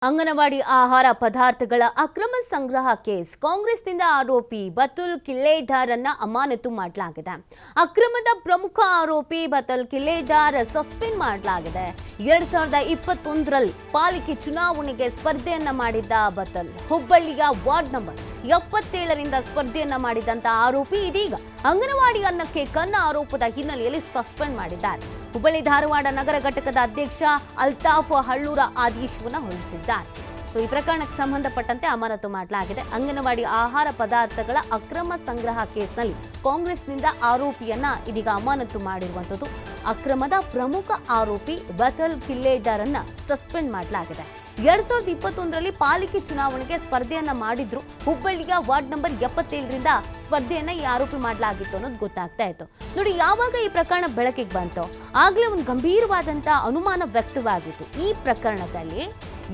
ಅಂಗನವಾಡಿ ಆಹಾರ ಪದಾರ್ಥಗಳ ಅಕ್ರಮ ಸಂಗ್ರಹ ಕೇಸ್ ಕಾಂಗ್ರೆಸ್ನಿಂದ ಆರೋಪಿ ಬತುಲ್ ಕಿಲ್ಲೇದಾರನ್ನ ಅಮಾನತು ಮಾಡಲಾಗಿದೆ. ಅಕ್ರಮದ ಪ್ರಮುಖ ಆರೋಪಿ ಬತುಲ್ ಕಿಲ್ಲೇದಾರ್ ಸಸ್ಪೆಂಡ್ ಮಾಡಲಾಗಿದೆ. 2021ರಲ್ಲಿ ಪಾಲಿಕೆ ಚುನಾವಣೆಗೆ ಸ್ಪರ್ಧೆಯನ್ನ ಮಾಡಿದ್ದ ಬತುಲ್ ಹುಬ್ಬಳ್ಳಿಯ ವಾರ್ಡ್ ನಂಬರ್ 77ರಿಂದ ಸ್ಪರ್ಧೆಯನ್ನ ಮಾಡಿದಂತ ಆರೋಪಿ ಇದೀಗ ಅಂಗನವಾಡಿ ಅನ್ನಕ್ಕೆ ಕನ್ನ ಆರೋಪದ ಹಿನ್ನೆಲೆಯಲ್ಲಿ ಸಸ್ಪೆಂಡ್ ಮಾಡಿದ್ದಾರೆ. ಹುಬ್ಬಳ್ಳಿ ಧಾರವಾಡ ನಗರ ಘಟಕದ ಅಧ್ಯಕ್ಷ ಅಲ್ತಾಫ್ ಹಳ್ಳೂರ ಆದೇಶವನ್ನು ಹೊರಡಿಸಿದ್ದಾರೆ. ಈ ಪ್ರಕರಣಕ್ಕೆ ಸಂಬಂಧಪಟ್ಟಂತೆ ಅಮಾನತು ಮಾಡಲಾಗಿದೆ. ಅಂಗನವಾಡಿ ಆಹಾರ ಪದಾರ್ಥಗಳ ಅಕ್ರಮ ಸಂಗ್ರಹ ಕೇಸ್ನಲ್ಲಿ ಕಾಂಗ್ರೆಸ್ನಿಂದ ಆರೋಪಿಯನ್ನ ಇದೀಗ ಅಮಾನತು ಮಾಡಿರುವಂಥದ್ದು. ಅಕ್ರಮದ ಪ್ರಮುಖ ಆರೋಪಿ ಬತುಲ್ ಕಿಲ್ಲೇದಾರನ್ನ ಸಸ್ಪೆಂಡ್ ಮಾಡಲಾಗಿದೆ. 2021ರಲ್ಲಿ ಪಾಲಿಕೆ ಚುನಾವಣೆಗೆ ಸ್ಪರ್ಧೆಯನ್ನ ಮಾಡಿದ್ರು. ಹುಬ್ಬಳ್ಳಿಯ ವಾರ್ಡ್ ನಂಬರ್ 77ರಿಂದ ಸ್ಪರ್ಧೆಯನ್ನ ಈ ಆರೋಪಿ ಮಾಡಲಾಗಿತ್ತು ಅನ್ನೋದು ಗೊತ್ತಾಗ್ತಾ ಇತ್ತು. ನೋಡಿ, ಯಾವಾಗ ಈ ಪ್ರಕರಣ ಬೆಳಕಿಗೆ ಬಂತೋ ಆಗ್ಲೇ ಒಂದು ಗಂಭೀರವಾದಂತ ಅನುಮಾನ ವ್ಯಕ್ತವಾಗಿತ್ತು. ಈ ಪ್ರಕರಣದಲ್ಲಿ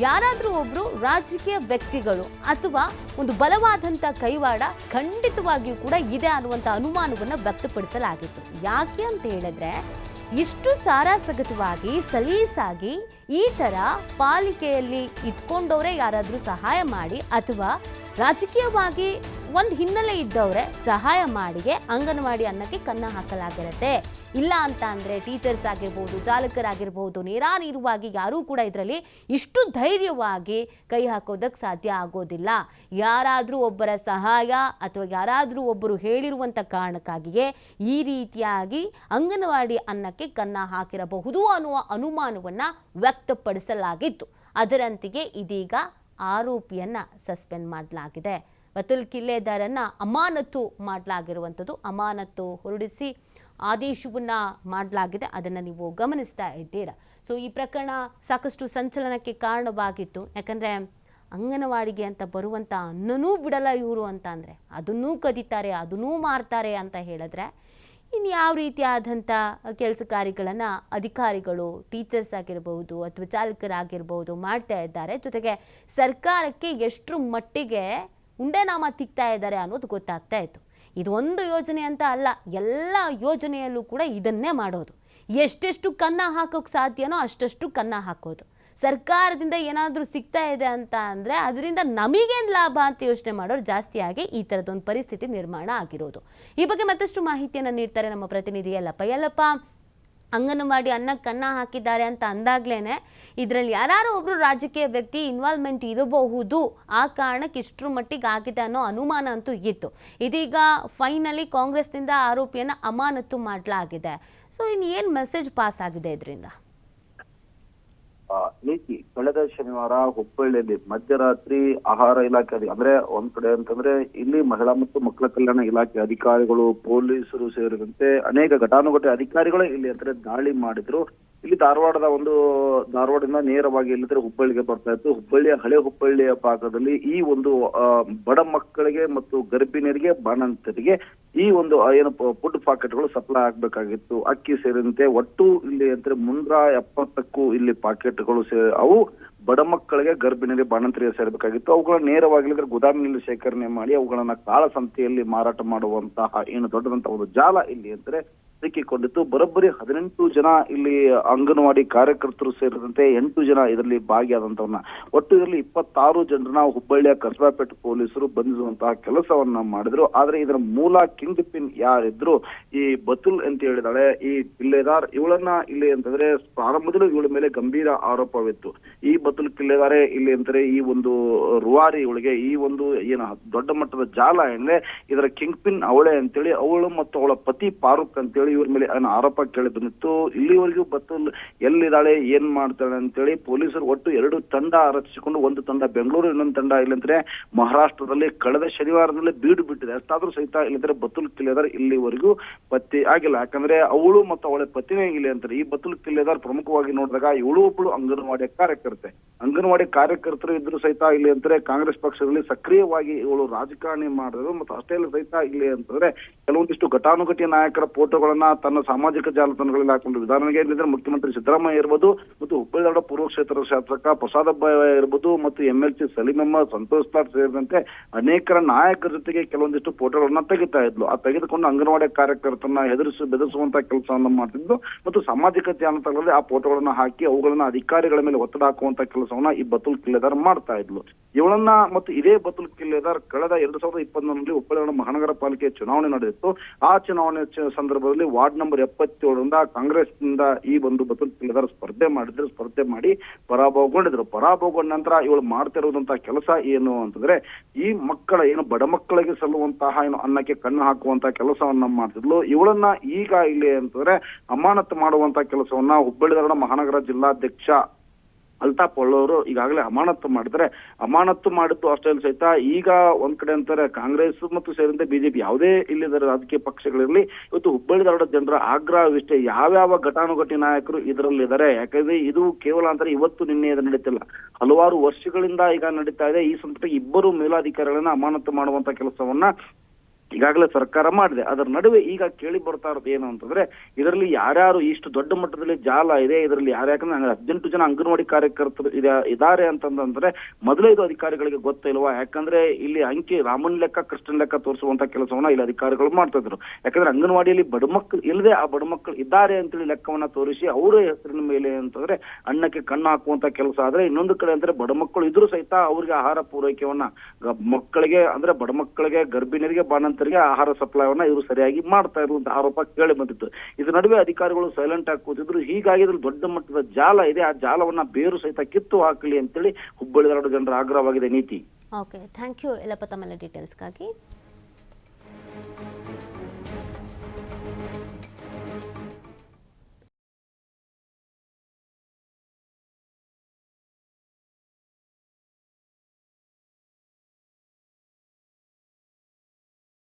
ಯಾರಾದ್ರೂ ಒಬ್ರು ರಾಜಕೀಯ ವ್ಯಕ್ತಿಗಳು ಅಥವಾ ಒಂದು ಬಲವಾದಂತ ಕೈವಾಡ ಖಂಡಿತವಾಗಿಯೂ ಕೂಡ ಇದೆ ಅನ್ನುವಂತ ಅನುಮಾನವನ್ನ ವ್ಯಕ್ತಪಡಿಸಲಾಗಿತ್ತು. ಯಾಕೆ ಅಂತ ಹೇಳಿದ್ರೆ, ಇಷ್ಟು ಸಾರಾಸಗಟವಾಗಿ ಸಲೀಸಾಗಿ ಈ ತರ ಪಾಲಿಕೆಯಲ್ಲಿ ಇಟ್ಕೊಂಡವರೇ ಯಾರಾದ್ರೂ ಸಹಾಯ ಮಾಡಿ ಅಥವಾ ರಾಜಕೀಯವಾಗಿ ಒಂದು ಹಿನ್ನೆಲೆ ಇದ್ದವರೇ ಸಹಾಯ ಮಾಡಿಗೆ ಅಂಗನವಾಡಿ ಅನ್ನಕ್ಕೆ ಕನ್ನ ಹಾಕಲಾಗಿರುತ್ತೆ. ಇಲ್ಲ ಅಂತ ಅಂದರೆ ಟೀಚರ್ಸ್ ಆಗಿರ್ಬೋದು, ಚಾಲಕರಾಗಿರ್ಬೋದು, ನೇರಾನೇರವಾಗಿ ಯಾರೂ ಕೂಡ ಇದರಲ್ಲಿ ಇಷ್ಟು ಧೈರ್ಯವಾಗಿ ಕೈ ಹಾಕೋದಕ್ಕೆ ಸಾಧ್ಯ ಆಗೋದಿಲ್ಲ. ಯಾರಾದರೂ ಒಬ್ಬರ ಸಹಾಯ ಅಥವಾ ಯಾರಾದರೂ ಒಬ್ಬರು ಹೇಳಿರುವಂಥ ಕಾರಣಕ್ಕಾಗಿಯೇ ಈ ರೀತಿಯಾಗಿ ಅಂಗನವಾಡಿ ಅನ್ನಕ್ಕೆ ಕನ್ನ ಹಾಕಿರಬಹುದು ಅನ್ನುವ ಅನುಮಾನವನ್ನು ವ್ಯಕ್ತಪಡಿಸಲಾಗಿತ್ತು. ಅದರಂತೆಯೇ ಇದೀಗ ಆರೋಪಿಯನ್ನು ಸಸ್ಪೆಂಡ್ ಮಾಡಲಾಗಿದೆ. ಬತುಲ್ ಕಿಲ್ಲೇದಾರನ್ನ ಅಮಾನತು ಮಾಡಲಾಗಿರುವಂಥದ್ದು. ಅಮಾನತು ಹೊರಡಿಸಿ ಆದೇಶವನ್ನು ಮಾಡಲಾಗಿದೆ. ಅದನ್ನು ನೀವು ಗಮನಿಸ್ತಾ ಇದ್ದೀರಾ. ಈ ಪ್ರಕರಣ ಸಾಕಷ್ಟು ಸಂಚಲನಕ್ಕೆ ಕಾರಣವಾಗಿತ್ತು. ಯಾಕಂದರೆ ಅಂಗನವಾಡಿಗೆ ಅಂತ ಬರುವಂಥ ಅನ್ನನೂ ಬಿಡಲ್ಲ ಇವರು ಅಂತ ಅಂದರೆ, ಅದನ್ನೂ ಕದೀತಾರೆ, ಅದನ್ನೂ ಮಾರ್ತಾರೆ ಅಂತ ಹೇಳಿದ್ರೆ ಇನ್ನು ಯಾವ ರೀತಿಯಾದಂಥ ಕೆಲಸ ಕಾರ್ಯಗಳನ್ನು ಅಧಿಕಾರಿಗಳು, ಟೀಚರ್ಸ್ ಆಗಿರ್ಬೋದು ಅಥವಾ ಚಾಲಕರಾಗಿರ್ಬೋದು ಮಾಡ್ತಾ ಇದ್ದಾರೆ. ಜೊತೆಗೆ ಸರ್ಕಾರಕ್ಕೆ ಎಷ್ಟರ ಮಟ್ಟಿಗೆ ಉಂಡೆನಾಮ ತಿಕ್ತಾ ಇದ್ದಾರೆ ಅನ್ನೋದು ಗೊತ್ತಾಗ್ತಾ ಇತ್ತು. ಇದು ಒಂದು ಯೋಜನೆ ಅಂತ ಅಲ್ಲ, ಎಲ್ಲ ಯೋಜನೆಯಲ್ಲೂ ಕೂಡ ಇದನ್ನೇ ಮಾಡೋದು. ಎಷ್ಟೆಷ್ಟು ಕನ್ನ ಹಾಕೋಕ್ಕೆ ಸಾಧ್ಯನೋ ಅಷ್ಟಷ್ಟು ಕನ್ನ ಹಾಕೋದು. ಸರ್ಕಾರದಿಂದ ಏನಾದರೂ ಸಿಗ್ತಾ ಇದೆ ಅಂತ ಅಂದರೆ ಅದರಿಂದ ನಮಗೇನು ಲಾಭ ಅಂತ ಯೋಚನೆ ಮಾಡೋರು ಜಾಸ್ತಿಯಾಗಿ ಈ ಥರದೊಂದು ಪರಿಸ್ಥಿತಿ ನಿರ್ಮಾಣ ಆಗಿರೋದು. ಈ ಬಗ್ಗೆ ಮತ್ತಷ್ಟು ಮಾಹಿತಿಯನ್ನು ನೀಡ್ತಾರೆ ನಮ್ಮ ಪ್ರತಿನಿಧಿ ಯಲ್ಲಪ್ಪ. ಅಂಗನವಾಡಿ ಅನ್ನಕ್ಕೆ ಕನ್ನ ಹಾಕಿದ್ದಾರೆ ಅಂತ ಅಂದಾಗ್ಲೇ ಇದರಲ್ಲಿ ಯಾರು ಒಬ್ಬರು ರಾಜಕೀಯ ವ್ಯಕ್ತಿ ಇನ್ವಾಲ್ವ್ಮೆಂಟ್ ಇರಬಹುದು, ಆ ಕಾರಣಕ್ಕೆ ಇಷ್ಟರ ಮಟ್ಟಿಗೆ ಆಗಿದೆ ಅನ್ನೋ ಅನುಮಾನ ಅಂತೂ ಇತ್ತು. ಇದೀಗ ಫೈನಲಿ ಕಾಂಗ್ರೆಸ್ನಿಂದ ಆರೋಪಿಯನ್ನು ಅಮಾನತು ಮಾಡಲಾಗಿದೆ. ಇನ್ನು ಏನು ಮೆಸೇಜ್ ಪಾಸ್ ಆಗಿದೆ ಇದರಿಂದ? ನೀತಿ ಕಳೆದ ಶನಿವಾರ ಹುಬ್ಬಳ್ಳಿಯಲ್ಲಿ ಮಧ್ಯರಾತ್ರಿ ಆಹಾರ ಇಲಾಖೆ ಅಂದ್ರೆ ಒಂದ್ ಕಡೆ ಅಂತಂದ್ರೆ ಇಲ್ಲಿ ಮಹಿಳಾ ಮತ್ತು ಮಕ್ಕಳ ಕಲ್ಯಾಣ ಇಲಾಖೆ ಅಧಿಕಾರಿಗಳು, ಪೊಲೀಸರು ಸೇರಿದಂತೆ ಅನೇಕ ಘಟಾನುಘಟಿ ಅಧಿಕಾರಿಗಳೇ ಇಲ್ಲಿ ಅಂದ್ರೆ ದಾಳಿ ಮಾಡಿದ್ರು. ಇಲ್ಲಿ ಧಾರವಾಡದಿಂದ ನೇರವಾಗಿ ಇಲ್ಲಿದ್ರೆ ಹುಬ್ಬಳ್ಳಿಗೆ ಬರ್ತಾ ಇತ್ತು. ಹಳೆ ಹುಬ್ಬಳ್ಳಿಯ ಭಾಗದಲ್ಲಿ ಈ ಒಂದು ಬಡ ಮಕ್ಕಳಿಗೆ ಮತ್ತು ಗರ್ಭಿಣಿಯರಿಗೆ, ಬಾಣಂತರಿಗೆ ಈ ಒಂದು ಏನು ಫುಡ್ ಪಾಕೆಟ್ಗಳು ಸಪ್ಲೈ ಆಗ್ಬೇಕಾಗಿತ್ತು. ಅಕ್ಕಿ ಸೇರಿದಂತೆ ಒಟ್ಟು ಇಲ್ಲಿ ಅಂದ್ರೆ 370ಕ್ಕೂ ಇಲ್ಲಿ ಪಾಕೆಟ್ಗಳು ಅವು ಬಡ ಮಕ್ಕಳಿಗೆ, ಗರ್ಭಿಣಿಯರಿಗೆ, ಬಾಣಂತರಿಗೆ ಸೇರಬೇಕಾಗಿತ್ತು. ಅವುಗಳನ್ನ ನೇರವಾಗಿ ಗುದಾಮಿನಲ್ಲಿ ಶೇಖರಣೆ ಮಾಡಿ ಅವುಗಳನ್ನ ಕಾಳಸಂತೆಯಲ್ಲಿ ಮಾರಾಟ ಮಾಡುವಂತಹ ಏನು ದೊಡ್ಡದಂತಹ ಒಂದು ಜಾಲ ಇಲ್ಲಿ ಅಂದ್ರೆ ಸಿಕ್ಕಿಕೊಂಡಿತ್ತು. ಬರೋಬ್ಬರಿ 18 ಜನ ಇಲ್ಲಿ ಅಂಗನವಾಡಿ ಕಾರ್ಯಕರ್ತರು ಸೇರಿದಂತೆ 8 ಜನ ಇದರಲ್ಲಿ ಭಾಗಿಯಾದಂತವನ್ನ, ಒಟ್ಟು ಇದರಲ್ಲಿ 26 ಜನರನ್ನ ಹುಬ್ಬಳ್ಳಿಯ ಕಸಬಾಪೇಟೆ ಪೊಲೀಸರು ಬಂಧಿಸುವಂತಹ ಕೆಲಸವನ್ನ ಮಾಡಿದ್ರು. ಆದ್ರೆ ಇದರ ಮೂಲ ಕಿಂಗ್ ಪಿನ್ ಯಾರಿದ್ರು, ಈ ಬತುಲ್ ಅಂತ ಹೇಳಿದಾಳೆ ಈ ಕಿಲ್ಲೇದಾರ್, ಇವಳನ್ನ ಇಲ್ಲಿ ಅಂತಂದ್ರೆ ಪ್ರಾರಂಭದಲ್ಲೂ ಇವಳ ಮೇಲೆ ಗಂಭೀರ ಆರೋಪವಿತ್ತು. ಈ ಬತುಲ್ ಕಿಲ್ಲೇದಾರೆ ಇಲ್ಲಿ ಅಂತಾರೆ ಈ ಒಂದು ರುವಾರಿ, ಇವಳಿಗೆ ಈ ಒಂದು ಏನು ದೊಡ್ಡ ಮಟ್ಟದ ಜಾಲ ಅಂದ್ರೆ ಇದರ ಕಿಂಗ್ ಪಿನ್ ಅವಳೇ ಅಂತೇಳಿ, ಅವಳು ಮತ್ತು ಅವಳ ಪತಿ ಫಾರೂಕ್ ಅಂತೇಳಿ ಇವ್ರ ಮೇಲೆ ಆರೋಪ ಕೇಳಿ ಬಂದಿತ್ತು. ಇಲ್ಲಿವರೆಗೂ ಬತುಲ್ ಎಲ್ಲಿದ್ದಾಳೆ, ಏನ್ ಮಾಡ್ತಾಳೆ ಅಂತೇಳಿ ಪೊಲೀಸರು ಒಟ್ಟು 2 ತಂಡ ರಚಿಸಿಕೊಂಡು, ಒಂದು ತಂಡ ಬೆಂಗಳೂರು, ಇನ್ನೊಂದು ತಂಡ ಇಲ್ಲಂದ್ರೆ ಮಹಾರಾಷ್ಟ್ರದಲ್ಲಿ ಕಳೆದ ಶನಿವಾರದಲ್ಲಿ ಬೀಡು ಬಿಟ್ಟಿದೆ. ಅಷ್ಟಾದ್ರೂ ಸಹಿತ ಇಲ್ಲಂದ್ರೆ ಬತುಲ್ ಕಿಲ್ಲೇದಾರ್ ಇಲ್ಲಿವರೆಗೂ ಪತ್ತೆ ಆಗಿಲ್ಲ. ಯಾಕಂದ್ರೆ ಅವಳು ಮತ್ತು ಅವಳ ಪತಿನೇ ಇಲ್ಲಿ ಅಂತಾರೆ. ಈ ಬತುಲ್ ಕಿಲ್ಲೇದಾರ್ ಪ್ರಮುಖವಾಗಿ ನೋಡಿದಾಗ ಇವಳು ಒಬ್ಬಳು ಅಂಗನವಾಡಿ ಕಾರ್ಯಕರ್ತರು ಇದ್ರು ಸಹಿತ ಇಲ್ಲಿ ಅಂತಾರೆ ಕಾಂಗ್ರೆಸ್ ಪಕ್ಷದಲ್ಲಿ ಸಕ್ರಿಯವಾಗಿ ಇವಳು ರಾಜಕಾರಣಿ ಮಾಡಿದ್ರು. ಮತ್ತು ಅಷ್ಟೇ ಸಹಿತ ಇಲ್ಲಿ ಅಂತಂದ್ರೆ ಕೆಲವೊಂದಿಷ್ಟು ಘಟಾನುಘಟಿ ನಾಯಕರ ಫೋಟೋಗಳನ್ನ ಫೋಟೋಗಳನ್ನ ತನ್ನ ಸಾಮಾಜಿಕ ಜಾಲತಾಣಗಳಲ್ಲಿ ಹಾಕೊಂಡು ಉದಾಹರಣೆಗೆ ಏನಿದ್ರೆ ಮುಖ್ಯಮಂತ್ರಿ ಸಿದ್ದರಾಮಯ್ಯ ಇರ್ಬೋದು ಮತ್ತು ಹುಬ್ಬಳ್ಳಿ ಧಾರವಾಡ ಪೂರ್ವ ಕ್ಷೇತ್ರದ ಶಾಸಕ ಪ್ರಸಾದಬ್ಬ ಇರ್ಬೋದು ಮತ್ತು MLC ಸಲೀಂ ಅಹ್ಮದ್, ಸಂತೋಷ್ ಲಾಡ್ ಸೇರಿದಂತೆ ಅನೇಕರ ನಾಯಕರ ಜೊತೆಗೆ ಕೆಲವೊಂದಿಷ್ಟು ಫೋಟೋಗಳನ್ನ ತೆಗಿತಾ ಇದ್ಲು. ಆ ತೆಗೆದುಕೊಂಡು ಅಂಗನವಾಡಿ ಕಾರ್ಯಕರ್ತರನ್ನ ಬೆದರಿಸುವಂತ ಕೆಲಸವನ್ನ ಮಾಡ್ತಿದ್ಲು ಮತ್ತು ಸಾಮಾಜಿಕ ಜಾಲತಾಣಗಳಲ್ಲಿ ಆ ಫೋಟೋಗಳನ್ನ ಹಾಕಿ ಅವುಗಳನ್ನ ಅಧಿಕಾರಿಗಳ ಮೇಲೆ ಒತ್ತಡ ಹಾಕುವಂತ ಕೆಲಸವನ್ನ ಈ ಬತುಲ್ ಕಿಲ್ಲೆದಾರ್ ಮಾಡ್ತಾ ಇದ್ಲು. ಇವಳನ್ನ ಮತ್ತು ಇದೇ ಬತುಲ್ ಕಿಲ್ಲೆದಾರ್ ಕಳೆದ 2021ರಲ್ಲಿ ಹುಬ್ಬಳ್ಳಿ ಮಹಾನಗರ ಪಾಲಿಕೆ ಚುನಾವಣೆ ನಡೆದಿತ್ತು. ಆ ಚುನಾವಣೆ ಸಂದರ್ಭದಲ್ಲಿ ವಾರ್ಡ್ ನಂಬರ್ 77ರಿಂದ ಕಾಂಗ್ರೆಸ್ ನಿಂದ ಈ ಒಂದು ಬತುಲ್ ಕಿಲ್ಲೆದಾರ್ ಸ್ಪರ್ಧೆ ಮಾಡಿ ಪರಾಭವಗೊಂಡಿದ್ರು. ಪರಾಭವಗೊಂಡ ನಂತರ ಇವಳು ಮಾಡ್ತಿರುವಂತಹ ಕೆಲಸ ಏನು ಅಂತಂದ್ರೆ ಈ ಮಕ್ಕಳ ಏನು ಬಡ ಮಕ್ಕಳಿಗೆ ಸಲ್ಲುವಂತಹ ಏನು ಅನ್ನಕ್ಕೆ ಕಣ್ಣು ಹಾಕುವಂತ ಕೆಲಸವನ್ನ ಮಾಡ್ತಿದ್ಲು. ಇವಳನ್ನ ಈಗ ಇಲ್ಲಿ ಅಂತಂದ್ರೆ ಅಮಾನತು ಮಾಡುವಂತ ಕೆಲಸವನ್ನ ಹುಬ್ಬಳ್ಳಿ ಧಾರವಾಡ ಮಹಾನಗರ ಜಿಲ್ಲಾಧ್ಯಕ್ಷ ಅಲ್ತಾಫ್ ಒಳ್ಳವರು ಈಗಾಗಲೇ ಅಮಾನತು ಮಾಡಿದ್ರೆ, ಅಮಾನತು ಮಾಡಿದ್ದು ಅಷ್ಟೇ ಸಹಿತ ಈಗ ಒಂದ್ ಕಡೆ ಅಂತಾರೆ ಕಾಂಗ್ರೆಸ್ ಮತ್ತು ಸೇರಿದಂತೆ ಬಿಜೆಪಿ ಯಾವುದೇ ಇಲ್ಲಿದ್ದ ರಾಜಕೀಯ ಪಕ್ಷಗಳಿರಲಿ ಇವತ್ತು ಹುಬ್ಬಳ್ಳಿ ಧಾರವಾಡ ಜನರ ಆಗ್ರಹವಿಷ್ಟೇ ಯಾವ್ಯಾವ ಘಟಾನುಘಟಿ ನಾಯಕರು ಇದರಲ್ಲಿ ಇದ್ದಾರೆ. ಯಾಕಂದ್ರೆ ಇದು ಕೇವಲ ಅಂತಾರೆ ಇವತ್ತು ನಿನ್ನೆ ಇದು ನಡೀತಿಲ್ಲ, ಹಲವಾರು ವರ್ಷಗಳಿಂದ ಈಗ ನಡೀತಾ ಇದೆ. ಈ ಸಂದರ್ಭದಲ್ಲಿ 2 ಮೇಲಾಧಿಕಾರಿಗಳನ್ನ ಅಮಾನತು ಮಾಡುವಂತ ಕೆಲಸವನ್ನ ಈಗಾಗಲೇ ಸರ್ಕಾರ ಮಾಡಿದೆ. ಅದರ ನಡುವೆ ಈಗ ಕೇಳಿ ಬರ್ತಾ ಇರೋದು ಏನು ಅಂತಂದ್ರೆ ಇದರಲ್ಲಿ ಯಾರ್ಯಾರು ಇಷ್ಟು ದೊಡ್ಡ ಮಟ್ಟದಲ್ಲಿ ಜಾಲ ಇದೆ, ಇದರಲ್ಲಿ ಯಾರ್ಯಾಕಂದ್ರೆ 18 ಜನ ಅಂಗನವಾಡಿ ಕಾರ್ಯಕರ್ತರು ಇದ್ದಾರೆ ಅಂತಂದ್ರೆ ಮೊದಲೇ ಇದು ಅಧಿಕಾರಿಗಳಿಗೆ ಗೊತ್ತಿಲ್ವಾ? ಯಾಕಂದ್ರೆ ಇಲ್ಲಿ ಅಂಕಿ ರಾಮನ್ ಲೆಕ್ಕ ಕೃಷ್ಣನ್ ಲೆಕ್ಕ ತೋರಿಸುವಂತ ಕೆಲಸವನ್ನ ಇಲ್ಲಿ ಅಧಿಕಾರಿಗಳು ಮಾಡ್ತಾ ಇದ್ರು. ಯಾಕಂದ್ರೆ ಅಂಗನವಾಡಿಯಲ್ಲಿ ಬಡಮಕ್ಕಳು ಇಲ್ಲದೆ ಆ ಬಡಮಕ್ಕಳು ಇದ್ದಾರೆ ಅಂತೇಳಿ ಲೆಕ್ಕವನ್ನ ತೋರಿಸಿ ಅವರ ಹೆಸರಿನ ಮೇಲೆ ಅಂತಂದ್ರೆ ಅನ್ನಕ್ಕೆ ಕಣ್ಣು ಹಾಕುವಂತ ಕೆಲಸ ಆದ್ರೆ, ಇನ್ನೊಂದು ಕಡೆ ಅಂದ್ರೆ ಬಡಮಕ್ಕಳು ಇದ್ರು ಸಹಿತ ಅವ್ರಿಗೆ ಆಹಾರ ಪೂರೈಕೆಯನ್ನ ಮಕ್ಕಳಿಗೆ ಅಂದ್ರೆ ಬಡಮಕ್ಕಳಿಗೆ ಗರ್ಭಿಣಿಯರಿಗೆ ಬಾಣಂತರಿಗೆ ಆಹಾರ ಸಪ್ಲೈವನ್ನ ಇವರು ಸರಿಯಾಗಿ ಮಾಡ್ತಾ ಇರುವಂತ ಆರೋಪ ಕೇಳಿ ಬಂದಿತ್ತು. ಇದ್ರ ನಡುವೆ ಅಧಿಕಾರಿಗಳು ಸೈಲೆಂಟ್ ಆಗಿ ಕೂತಿದ್ರು. ಹೀಗಾಗಿ ಇದ್ರಲ್ಲಿ ದೊಡ್ಡ ಮಟ್ಟದ ಜಾಲ ಇದೆ, ಆ ಜಾಲವನ್ನ ಬೇರು ಸಹಿತ ಕಿತ್ತು ಹಾಕಲಿ ಅಂತೇಳಿ ಹುಬ್ಬಳ್ಳಿ ಧಾರವಾಡ ಜನರ ಆಗ್ರಹವಾಗಿದೆ. ನೀತಿ. ಓಕೆ, ಥ್ಯಾಂಕ್ ಯು ಎಲ್ಲಪ್ಪ ತಮ್ಮೆಲ್ಲ ಡೀಟೇಲ್ಸ್ಗಾಗಿ.